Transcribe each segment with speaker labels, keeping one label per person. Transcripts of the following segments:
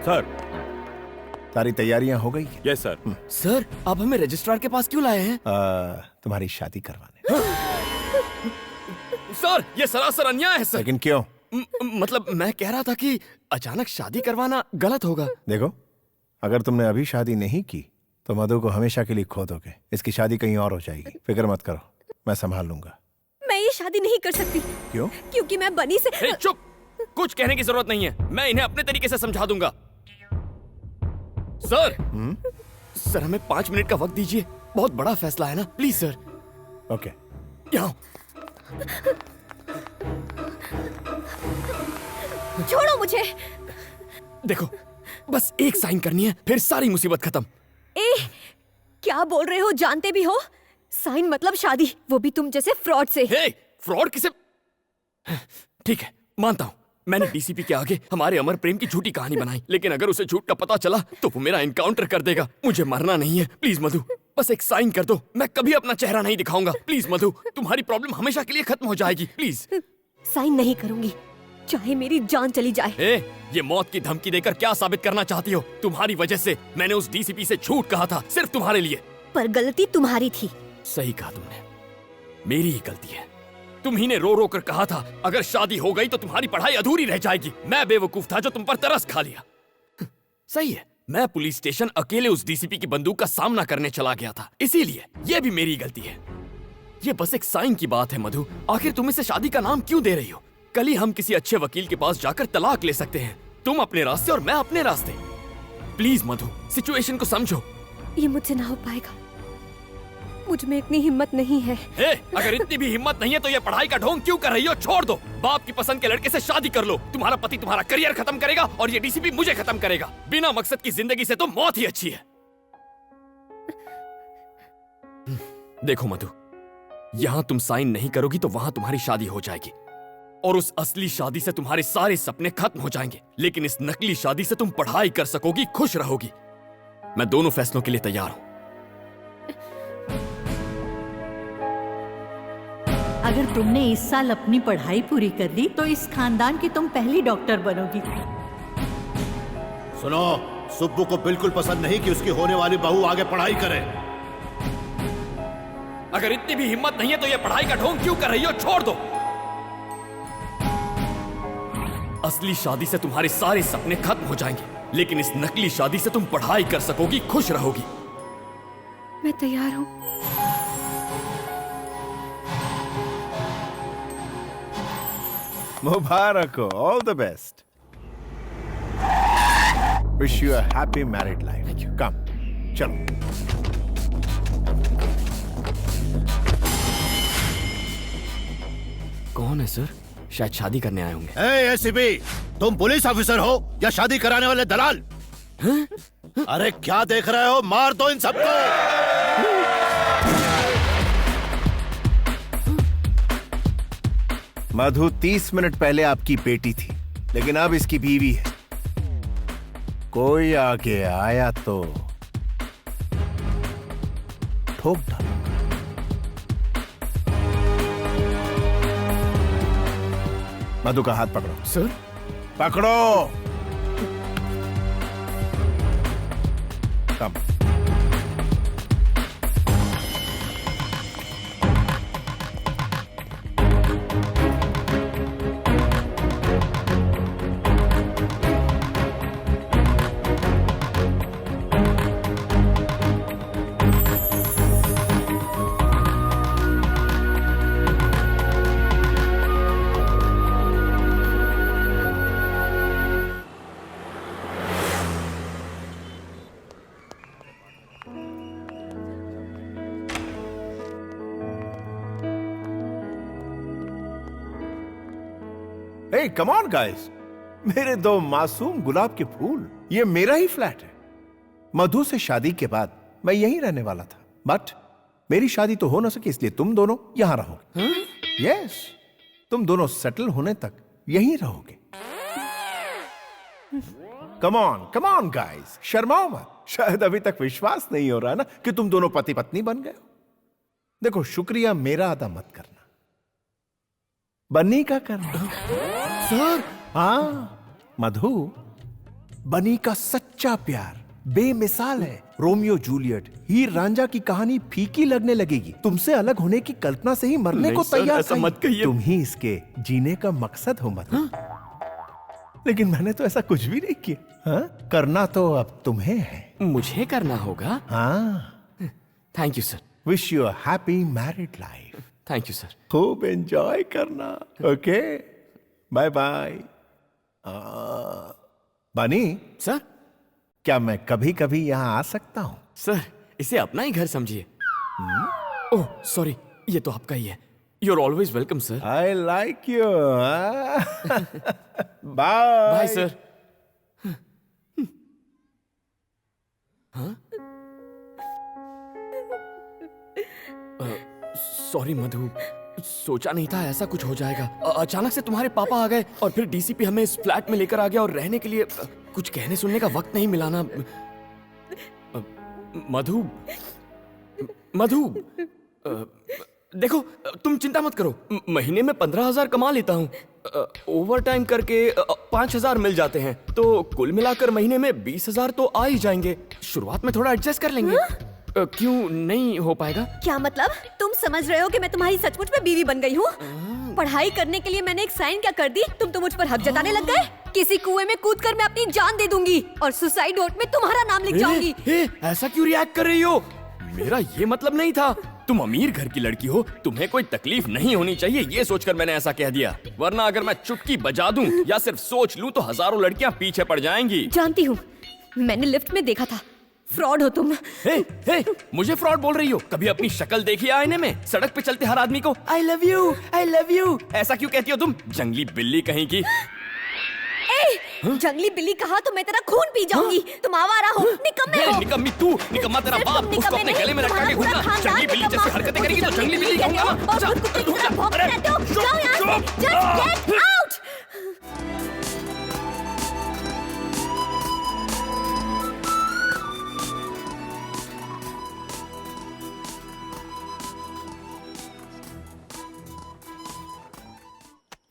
Speaker 1: Sir.
Speaker 2: सारी तैयारियां हो गई?
Speaker 1: Yes sir.
Speaker 3: सर, आप हमें रजिस्ट्रार के पास क्यों लाए हैं?
Speaker 2: तुम्हारी शादी करवाने।
Speaker 3: सर, ये सरासर अन्याय है सर।
Speaker 2: लेकिन क्यों?
Speaker 3: मतलब मैं कह रहा था कि अचानक शादी करवाना गलत होगा।
Speaker 2: देखो, अगर तुमने अभी शादी नहीं की तो मधु को हमेशा के लिए खो दोगे। इसकी शादी कहीं और हो जाएगी। फिक्र मत करो, मैं संभाल लूंगा।
Speaker 4: मैं ये शादी नहीं कर सकती।
Speaker 2: क्यों?
Speaker 4: क्योंकि मैं बनी से।
Speaker 3: चुप, कुछ कहने की जरूरत नहीं है। मैं इन्हें अपने तरीके से समझा दूंगा। सर, सर हमें 5 मिनट का वक्त दीजिए। बहुत बड़ा फैसला है ना, प्लीज सर।
Speaker 2: ओके।
Speaker 3: यहाँ
Speaker 4: छोड़ो मुझे।
Speaker 3: देखो, बस एक साइन करनी है, फिर सारी मुसीबत खत्म।
Speaker 4: क्या बोल रहे हो? जानते भी हो? साइन मतलब शादी, वो भी तुम जैसे फ्रॉड से।
Speaker 3: हे, फ्रॉड किसे? ठीक है, मानता हूँ मैंने डीसीपी के आगे हमारे अमर प्रेम की झूठी कहानी बनाई, लेकिन अगर उसे झूठ का पता चला तो वो मेरा एनकाउंटर कर देगा। मुझे मरना नहीं है। प्लीज मधु, बस एक साइन कर दो। मैं कभी अपना चेहरा नहीं दिखाऊंगा। प्लीज मधु, तुम्हारी प्रॉब्लम हमेशा के लिए खत्म हो जाएगी। प्लीज।
Speaker 4: साइन नहीं करूंगी, चाहे मेरी जान चली जाए।
Speaker 3: ये मौत की धमकी देकर क्या साबित करना चाहती हो? तुम्हारी वजह से मैंने उस डीसीपी से झूठ कहा था, सिर्फ तुम्हारे लिए।
Speaker 4: पर गलती तुम्हारी थी।
Speaker 3: सही कहा तुमने, मेरी ही गलती है। तुम ही ने रो रो कर कहा था अगर शादी हो गई तो तुम्हारी पढ़ाई अधूरी रह जाएगी। मैं बेवकूफ था जो तुम पर तरस खा लिया। सही है, मैं पुलिस स्टेशन अकेले उस डीसीपी की बंदूक का सामना करने चला गया था, इसीलिए ये भी मेरी गलती है। ये बस एक साइन की बात है मधु। आखिर तुम इसे शादी का नाम क्यों दे रही हो? कल ही हम किसी अच्छे वकील के पास जाकर तलाक ले सकते हैं। तुम अपने रास्ते और मैं अपने रास्ते। प्लीज मधु, सिचुएशन को समझो।
Speaker 4: ये मुझसे ना हो पाएगा, मुझ में इतनी हिम्मत नहीं है।
Speaker 3: अगर इतनी भी हिम्मत नहीं है तो ये पढ़ाई का ढोंग क्यों कर रही हो? छोड़ दो। बाप की पसंद के लड़के से शादी कर लो। तुम्हारा पति तुम्हारा करियर खत्म करेगा और ये डीसीपी मुझे खत्म करेगा। बिना मकसद की जिंदगी से तो मौत ही अच्छी है। देखो मधु, यहाँ तुम साइन नहीं करोगी तो वहां तुम्हारी शादी हो जाएगी और उस असली शादी से तुम्हारे सारे सपने खत्म हो जाएंगे। लेकिन इस नकली शादी से तुम पढ़ाई कर सकोगी, खुश रहोगी। मैं दोनों फैसलों के लिए तैयार हूं।
Speaker 5: अगर तुमने इस साल अपनी पढ़ाई पूरी कर ली तो इस खानदान की तुम पहली डॉक्टर बनोगी।
Speaker 6: सुनो, सुब्बू को बिल्कुल पसंद नहीं कि उसकी होने वाली बहू आगे पढ़ाई करे।
Speaker 3: अगर इतनी भी हिम्मत नहीं है तो ये पढ़ाई का ढोंग क्यों कर रही हो? छोड़ दो। असली शादी से तुम्हारे सारे सपने खत्म हो जाएंगे, लेकिन इस नकली शादी से तुम पढ़ाई कर सकोगी, खुश रहोगी।
Speaker 4: मैं तैयार हूँ।
Speaker 2: मुबारक हो, all the best. Wish you a happy married life. Come, चलो।
Speaker 3: कौन है सर? शायद शादी करने आए होंगे।
Speaker 6: एसीपी, तुम पुलिस ऑफिसर हो या शादी कराने वाले दलाल? अरे क्या देख रहे हो? मार दो इन सबको।
Speaker 2: मधु 30 मिनट पहले आपकी बेटी थी, लेकिन अब इसकी बीवी है। कोई आगे आया तो ठोक डालो। मधु का हाथ पकड़ो।
Speaker 3: सर?
Speaker 2: पकड़ो। कम। Hey, come on guys, मेरे दो मासूम गुलाब के फूल, ये मेरा ही फ्लैट है। मधु से शादी के बाद मैं यहीं रहने वाला था, बट मेरी शादी तो हो ना सकी, इसलिए तुम दोनों यहां रहोगे। यस, तुम दोनों सेटल होने तक यहीं रहोगे। कम ऑन गाइस, शर्माओ मत। शायद अभी तक विश्वास नहीं हो रहा ना कि तुम दोनों पति पत्नी बन गए हो। देखो, शुक्रिया मेरा अदा मत करना, बन्नी का करना।
Speaker 3: सर?
Speaker 2: हाँ मधु, बनी का सच्चा प्यार बेमिसाल है। रोमियो जूलियट, हीर रांझा की कहानी फीकी लगने लगेगी। तुमसे अलग होने की कल्पना से ही मरने
Speaker 3: नहीं
Speaker 2: को
Speaker 3: सर,
Speaker 2: तैयार
Speaker 3: ऐसा
Speaker 2: था।
Speaker 3: मत कहिए।
Speaker 2: तुम ही इसके जीने का मकसद हो मधु। लेकिन मैंने तो ऐसा कुछ भी नहीं किया। हाँ? करना तो अब तुम्हें है।
Speaker 3: मुझे करना होगा।
Speaker 2: हाँ,
Speaker 3: thank you sir.
Speaker 2: Wish you a happy married life.
Speaker 3: Thank you sir.
Speaker 2: खूब एंजॉय करना। Okay, bye bye. बनी,
Speaker 3: सर,
Speaker 2: क्या मैं कभी कभी यहाँ आ सकता हूँ?
Speaker 3: सर इसे अपना ही घर समझिए। ओह सॉरी, ये तो आपका ही है। You are always welcome sir.
Speaker 2: I like you. Bye
Speaker 3: bye sir. Sorry Madhu, सोचा नहीं था ऐसा कुछ हो जाएगा। अचानक से तुम्हारे पापा आ गए और फिर डीसीपी हमें इस फ्लैट में लेकर आ गया और रहने के लिए कुछ कहने सुनने का वक्त नहीं मिला ना। मधु, मधु, देखो तुम चिंता मत करो, महीने में 15,000 कमा लेता हूँ। ओवर टाइम करके 5,000 मिल जाते हैं, तो कुल मिलाकर महीने में 20,000 तो आ ही जाएंगे। शुरुआत में थोड़ा एडजस्ट कर लेंगे। क्यों नहीं हो पाएगा?
Speaker 4: क्या मतलब? तुम समझ रहे हो कि मैं तुम्हारी सचमुच में बीवी बन गई हूँ? पढ़ाई करने के लिए मैंने एक साइन क्या कर दी, तुम तो मुझ पर हक जताने लग गए। किसी कुएं में कूदकर मैं अपनी जान दे दूंगी और सुसाइड नोट में तुम्हारा नाम लिख जाऊंगी।
Speaker 3: ऐसा क्यों रिएक्ट कर रही हो? मेरा ये मतलब नहीं था। तुम अमीर घर की लड़की हो, तुम्हें कोई तकलीफ नहीं होनी चाहिए, ये सोचकर मैंने ऐसा कह दिया। वरना अगर मैं चुटकी बजा दूं या सिर्फ सोच लूं तो हजारों लड़कियां पीछे पड़ जाएंगी।
Speaker 4: जानती हूँ, मैंने लिफ्ट में देखा था। फ्रॉड हो तुम।
Speaker 3: हे, मुझे फ्रॉड बोल रही हो? कभी अपनी शक्ल देखी आईने में? सड़क पे चलते हर आदमी को आई लव यू ऐसा क्यों कहती हो तुम? जंगली बिल्ली कहीं की।
Speaker 4: जंगली बिल्ली कहा तो मैं तेरा खून पी जाऊंगी। तुम आवारा हो, निकम्मे हो।
Speaker 3: निकम्मी तू, निकम्मा तेरा
Speaker 4: सिर्फ
Speaker 3: बाप,
Speaker 4: तुम
Speaker 3: उसको
Speaker 4: निकम्मे
Speaker 3: अपने गले में
Speaker 4: नहीं,
Speaker 3: लटका के
Speaker 4: तुम्हारा
Speaker 3: घूमना।
Speaker 4: पूरा
Speaker 3: जंगली
Speaker 4: खानदान
Speaker 3: बिल्ली जैसी
Speaker 4: निकम्मा।
Speaker 3: हरकतें करेगी तो
Speaker 4: जंगली
Speaker 3: जंगली बिल्ली
Speaker 4: कहते
Speaker 3: कहूंगा
Speaker 4: हो
Speaker 3: मैं।
Speaker 4: और
Speaker 3: जा,
Speaker 4: खुद कुत्ते की
Speaker 3: रुक
Speaker 4: तरह
Speaker 3: जा।
Speaker 4: भौंकते
Speaker 3: अरे,
Speaker 4: रहते हो।
Speaker 3: चुप,
Speaker 4: जाओ यहाँ से,
Speaker 3: चुप।
Speaker 4: just get out।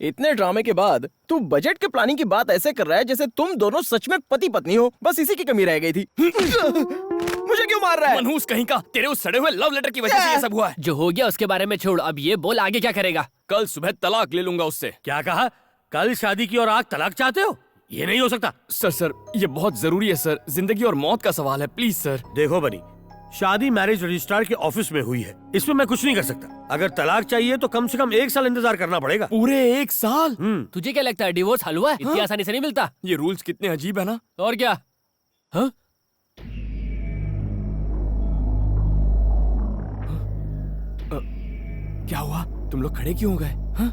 Speaker 1: इतने ड्रामे के बाद तू बजट के प्लानिंग की बात ऐसे कर रहा है जैसे तुम दोनों सच में पति पत्नी हो। बस इसी की कमी रह गई थी। मुझे क्यों मार रहा है?
Speaker 3: मनहूस कहीं का, तेरे उस सड़े हुए लव लेटर की वजह से ये सब हुआ है।
Speaker 7: जो हो गया उसके बारे में छोड़, अब ये बोल आगे क्या करेगा?
Speaker 3: कल सुबह तलाक ले लूंगा उससे।
Speaker 8: क्या कहा? कल शादी की और आज तलाक चाहते हो? ये नहीं हो सकता।
Speaker 3: सर ये बहुत जरूरी है सर, जिंदगी और मौत का सवाल है, प्लीज सर।
Speaker 8: देखो बनी, शादी मैरिज रजिस्ट्रार के ऑफिस में हुई है, इसमें मैं कुछ नहीं कर सकता। अगर तलाक चाहिए तो कम से कम 1 साल इंतजार करना पड़ेगा।
Speaker 3: पूरे 1 साल?
Speaker 7: तुझे क्या लगता है डिवोर्स हलवा है? इतनी आसानी से नहीं मिलता।
Speaker 3: ये रूल्स कितने अजीब है ना।
Speaker 7: और क्या? हाँ?
Speaker 3: क्या हुआ? तुम लोग खड़े क्यों हो गए? हाँ?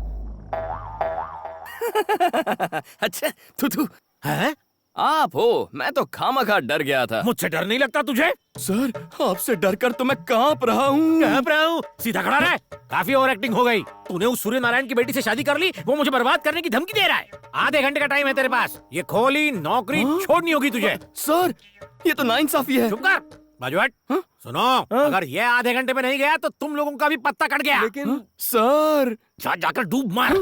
Speaker 3: अच्छा तू
Speaker 8: हैं?
Speaker 3: आप हो? मैं तो खामखा डर गया था।
Speaker 8: मुझसे डर नहीं लगता तुझे?
Speaker 3: सर आपसे डर कर तो मैं कांप रहा हूँ।
Speaker 8: कांप रहा हूँ? सीधा खड़ा रह। काफी ओवर एक्टिंग हो गई। तूने उस सूर्य नारायण की बेटी से शादी कर ली, वो मुझे बर्बाद करने की धमकी दे रहा है। आधे घंटे का टाइम है तेरे पास, ये खोली नौकरी छोड़नी होगी तुझे।
Speaker 3: सर ये तो नाइंसाफी है।
Speaker 8: चुप कर, बाजू हट। सुनो, अगर ये आधे घंटे में नहीं गया तो तुम लोगों का भी पत्ता कट गया।
Speaker 3: लेकिन सर
Speaker 8: जाकर डूब मार।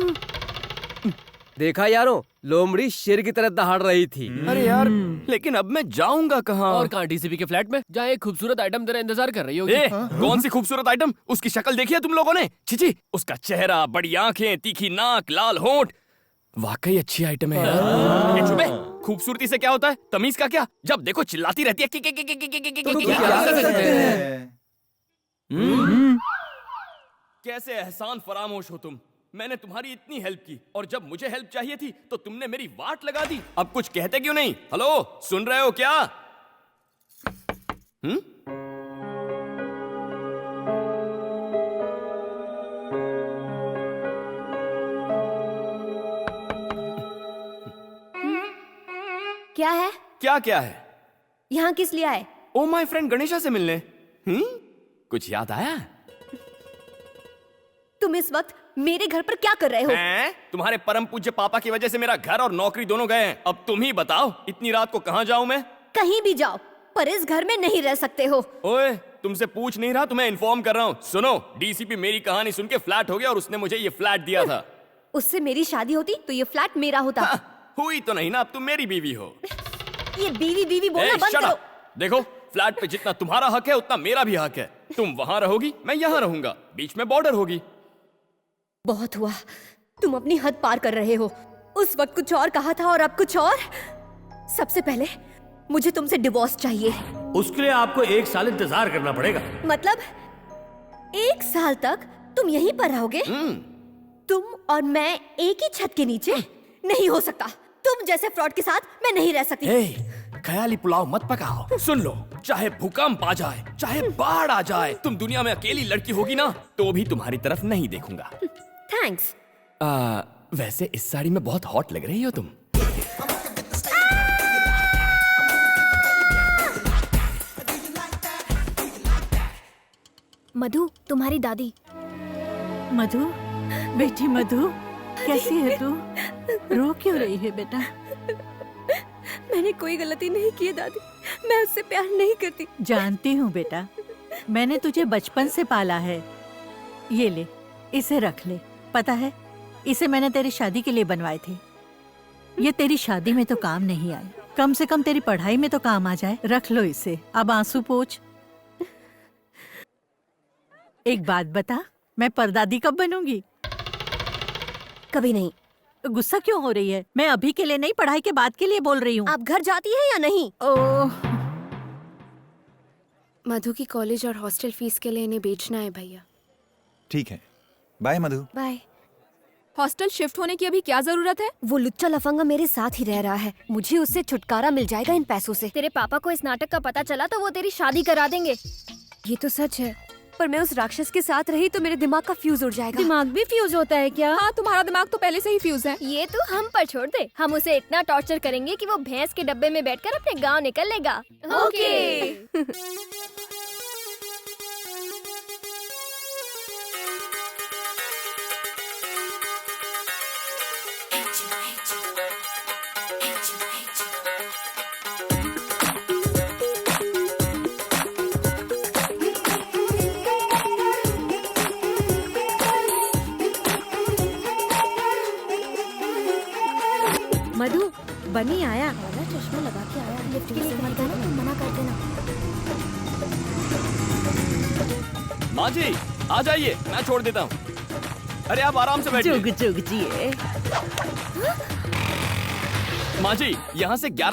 Speaker 1: देखा यारों, लोमड़ी शेर की तरह दहाड़ रही थी।
Speaker 3: अरे यार, लेकिन अब मैं जाऊंगा कहाँ?
Speaker 7: और कहाँ? डीसीपी के फ्लैट में, जहाँ एक खूबसूरत आइटम तेरा इंतजार कर रही होगी।
Speaker 3: कौन सी खूबसूरत आइटम? उसकी शक्ल देखी है तुम लोगों ने? छिची, उसका चेहरा, बड़ी आंखें, तीखी नाक, लाल होंठ, वाकई अच्छी आइटम है यार। ये चुप है। खूबसूरती से क्या होता है? तमीज का क्या? जब देखो चिल्लाती रहती है। कैसे एहसान फरामोश हो तुम? मैंने तुम्हारी इतनी हेल्प की और जब मुझे हेल्प चाहिए थी तो तुमने मेरी वाट लगा दी। अब कुछ कहते क्यों नहीं? हेलो, सुन रहे हो क्या?
Speaker 4: क्या है?
Speaker 3: क्या है?
Speaker 4: यहाँ किस लिए आए?
Speaker 3: ओ माय फ्रेंड गणेशा से मिलने। कुछ याद आया?
Speaker 4: तुम इस वक्त मेरे घर पर क्या कर रहे हो?
Speaker 3: हैं? तुम्हारे परम पूज्य पापा की वजह से मेरा घर और नौकरी दोनों गए हैं। अब तुम ही बताओ, इतनी रात को कहाँ जाऊं मैं?
Speaker 4: कहीं भी जाओ, पर इस घर में नहीं रह सकते हो।
Speaker 3: ओए, तुमसे पूछ नहीं रहा, तुम्हें इन्फॉर्म कर रहा हूँ। सुनो, डीसीपी मेरी कहानी सुन के फ्लैट हो गया और उसने मुझे ये फ्लैट दिया था।
Speaker 4: उससे मेरी शादी होती तो ये फ्लैट मेरा होता।
Speaker 3: हुई तो नहीं ना, अब तुम मेरी बीवी हो।
Speaker 4: ये बीवी बीवी बोलना बंद
Speaker 3: shut
Speaker 4: करो।
Speaker 3: up! देखो, फ्लैट पे जितना तुम्हारा हक है उतना मेरा भी हक है। तुम वहाँ रहोगी, मैं यहाँ रहूंगा, बीच में बॉर्डर होगी।
Speaker 4: बहुत हुआ, तुम अपनी हद पार कर रहे हो। उस वक्त कुछ और कहा था और अब कुछ और। सबसे पहले मुझे तुमसे डिवोर्स चाहिए।
Speaker 8: उसके लिए आपको 1 साल इंतजार करना पड़ेगा।
Speaker 4: मतलब 1 साल तक तुम यहीं पर रहोगे? तुम और मैं एक ही छत के नीचे? नहीं हो सकता। तुम जैसे फ्रॉड के साथ मैं नहीं रह सकती।
Speaker 3: ख्याली पुलाव मत पकाओ। सुन लो, चाहे भूकंप आ जाए, चाहे बाढ़ आ जाए, तुम दुनिया में अकेली लड़की होगी ना, तो भी तुम्हारी तरफ नहीं देखूंगा।
Speaker 4: थैंक्स।
Speaker 3: वैसे इस साड़ी में बहुत हॉट लग रही हो तुम।
Speaker 4: मधु, तुम्हारी दादी।
Speaker 5: मधु, बेटी मधु, कैसी है तू? रो क्यों रही है बेटा?
Speaker 4: मैंने कोई गलती नहीं की है दादी, मैं उससे प्यार नहीं करती।
Speaker 5: जानती हूँ बेटा, मैंने तुझे बचपन से पाला है। ये ले, इसे रख ले। पता है, इसे मैंने तेरी शादी के लिए बनवाए थे। ये तेरी शादी में तो काम नहीं आए, कम से कम तेरी पढ़ाई में तो काम आ जाए। रख लो इसे, अब आंसू पोंछ। एक बात बता, मैं परदादी कब बनूंगी?
Speaker 4: कभी नहीं।
Speaker 5: गुस्सा क्यों हो रही है? मैं अभी के लिए नहीं, पढ़ाई के बाद के लिए बोल रही हूँ।
Speaker 4: आप घर जाती है या नहीं?
Speaker 5: ओह,
Speaker 9: मधु की कॉलेज और हॉस्टल फीस के लिए इन्हें बेचना है भैया।
Speaker 10: ठीक है, बाय मधु।
Speaker 4: बाय।
Speaker 9: हॉस्टल शिफ्ट होने की अभी क्या जरूरत है?
Speaker 4: वो लुच्चा लफंगा मेरे साथ ही रह रहा है, मुझे उससे छुटकारा मिल जाएगा इन पैसों से। तेरे पापा को इस नाटक का पता चला तो वो तेरी शादी करा देंगे।
Speaker 9: ये तो सच है।
Speaker 4: पर मैं उस राक्षस के साथ रही तो मेरे दिमाग का फ्यूज उड़ जाएगा।
Speaker 9: दिमाग भी फ्यूज होता है क्या? हाँ, तुम्हारा दिमाग तो पहले से ही फ्यूज है।
Speaker 4: ये तो हम पर छोड़ दे, हम उसे इतना टॉर्चर करेंगे कि वो भैंस के डब्बे में बैठकर अपने गांव निकलेगा। ओके।
Speaker 9: मधु, बनी आया।
Speaker 4: चश्मा लगा के आया, लिफ्ट के लिए मत जाना, तुम मना कर देना।
Speaker 3: माँ जी, आ जाइए, मैं छोड़ देता हूँ। अरे आप आराम से बैठिए।
Speaker 5: जुग जुग जिए।
Speaker 3: माँ जी, यहाँ से 11